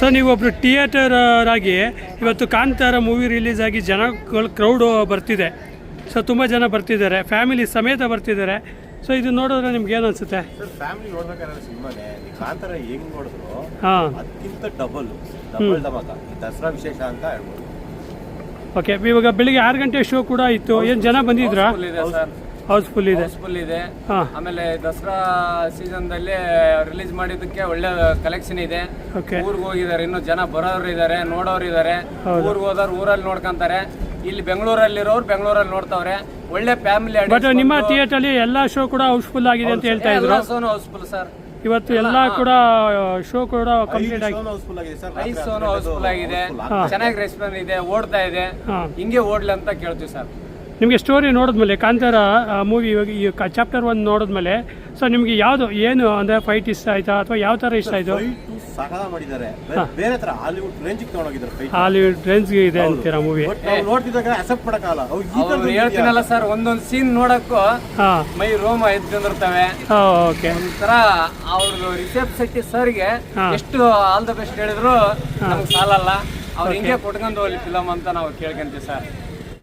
So ನೀವೊಬ್ಬರು theatre ಆಗಿ ಇವತ್ತು Kantara movie release ಆಗಿ ಜನಗಳು ಕ್ರೌಡು ಬರ್ತಿದೆ. ಸೊ ತುಂಬ ಜನ ಬರ್ತಿದ್ದಾರೆ, ಫ್ಯಾಮಿಲಿ ಸಮೇತ ಬರ್ತಿದ್ದಾರೆ. ಸೊ ಇದು ನೋಡಿದ್ರೆ ನಿಮ್ಗೆ ಏನು ಅನಿಸುತ್ತೆ? ಸರ್ ಫ್ಯಾಮಿಲಿ ನೋಡ್ಬೇಕಾದ್ರೆ ಸಿನಿಮಾನೇ ಕಾಂತಾರ ಹೆಂಗ್ ನೋಡಿದ್ರು ಹಾಂ, ಅದಕ್ಕಿಂತ ಡಬಲ್ ಧಮಾಕ ಈ ದಸರಾ ವಿಶೇಷ ಅಂತ ಹೇಳ್ಬೋದು. ಓಕೆ. ಇವಾಗ ಬೆಳಿಗ್ಗೆ 6 ಗಂಟೆ ಶೋ ಕೂಡ ಇತ್ತು. ಏನು ಜನ ಬಂದಿದ್ರಾ? ಹೌಸ್ಫುಲ್ ಇದೆ. ಹಾಂ, ಆಮೇಲೆ ದಸರಾ ಸೀಸನ್ ದಲ್ಲಿ ರಿಲೀಸ್ ಮಾಡಿದ್ದಕ್ಕೆ ಒಳ್ಳೆ ಕಲೆಕ್ಷನ್ ಇದೆ. ಓಕೆ. ಊರಿಗೆ ಹೋಗಿದ್ದಾರೆ, ಇನ್ನು ಜನ ಬರೋರು ಇದಾರೆ, ನೋಡೋರು ಇದಾರೆ. ಊರಿಗೆ ಹೋದವ್ರು ಊರಲ್ಲಿ ನೋಡ್ಕೊಂತಾರೆ. ಇಲ್ಲಿ ಬೆಂಗಳೂರಲ್ಲಿರೋರು ಬೆಂಗಳೂರಲ್ಲಿ ನೋಡ್ತಾವ್ರೆ. ಒಳ್ಳೆ ಫ್ಯಾಮಿಲಿ. ಬಟ್ ನಿಮ್ಮ ಥಿಯೇಟರ್ ಅಲ್ಲಿ ಎಲ್ಲಾ ಶೋ ಕೂಡ ಹೌಸ್ಫುಲ್ ಆಗಿದೆ ಅಂತ ಹೇಳ್ತಾ ಇದ್ರು. Houseful sir. ಇವತ್ತು ಎಲ್ಲ ಕೂಡ ಶೋ ಕೂಡ ಕಂಪ್ಲೀಟ್ ಆಗಿ ಹೌಸ್ಫುಲ್ ಆಗಿದೆ ಸರ್. 5 ಶೋನು ಹೌಸ್ಫುಲ್ ಆಗಿದೆ. ಚೆನ್ನಾಗಿ ರೆಸ್ಪಾನ್ಸ್ ಇದೆ, ಓಡ್ತಾ ಇದೆ. ಹಿಂಗೆ ಓಡ್ಲಿ ಅಂತ ಕೇಳ್ತೀವಿ ಸರ್. ನಿಮಗೆ ಸ್ಟೋರಿ ನೋಡಿದ್ಮೇಲೆ ಕಾಂತಾರ ಮೂವಿ ಈ ಚಾಪ್ಟರ್ 1 ನೋಡಿದ್ಮೇಲೆ ಸೊ ನಿಮ್ಗೆ ಯಾವ್ದು ಏನು ಅಂದ್ರೆ ಫೈಟ್ ಇಷ್ಟ ಆಯ್ತಾ ಅಥವಾ ಯಾವ ತರ ಇಷ್ಟ ಆಯ್ತು? ಸಕಲ ಮಾಡಿದ್ದಾರೆ, ಬೇರೆ ತರ ಹಾಲಿವುಡ್ ರೇಂಜ್ ತಗೊಂಡೋಗಿದ್ದಾರೆ. ಹಾಲಿವುಡ್ ರೇಂಜ್ ಇದೆ ಅಂತೀರಾ ಮೂವಿ? ನೋಡ್ತಿದ್ದಾಗ ಅಕ್ಸೆಪ್ಟ್ ಮಾಡಕ್ಕಾಗಲ್ಲ. ಹೇಳ್ತೀನಲ್ಲ ಸರ್, ಒಂದೊಂದು ಸೀನ್ ನೋಡಕ್ಕೂ ಮೈ ರೋಮ ಎದ್ಕೊಂಡಿರ್ತವೆ. ಓಕೆ. ಒಂಥರ ಅವ್ರದ್ದು ರಿಷಬ್ ಶೆಟ್ಟಿ ಸರ್ಗೆ ಎಷ್ಟು ಆಲ್ ದ ಬೆಸ್ಟ್ ಹೇಳಿದ್ರು ನಮ್ಗೆ ಸಾಲಲ್ಲ. ಅವ್ರು ಹಿಂಗೆ ಕೊಟ್ಕೊಂಡು ಹೋಗ್ಲಿ ಫಿಲಮ್ ಅಂತ ನಾವು ಕೇಳ್ಕೊಂತೀವಿ ಸರ್.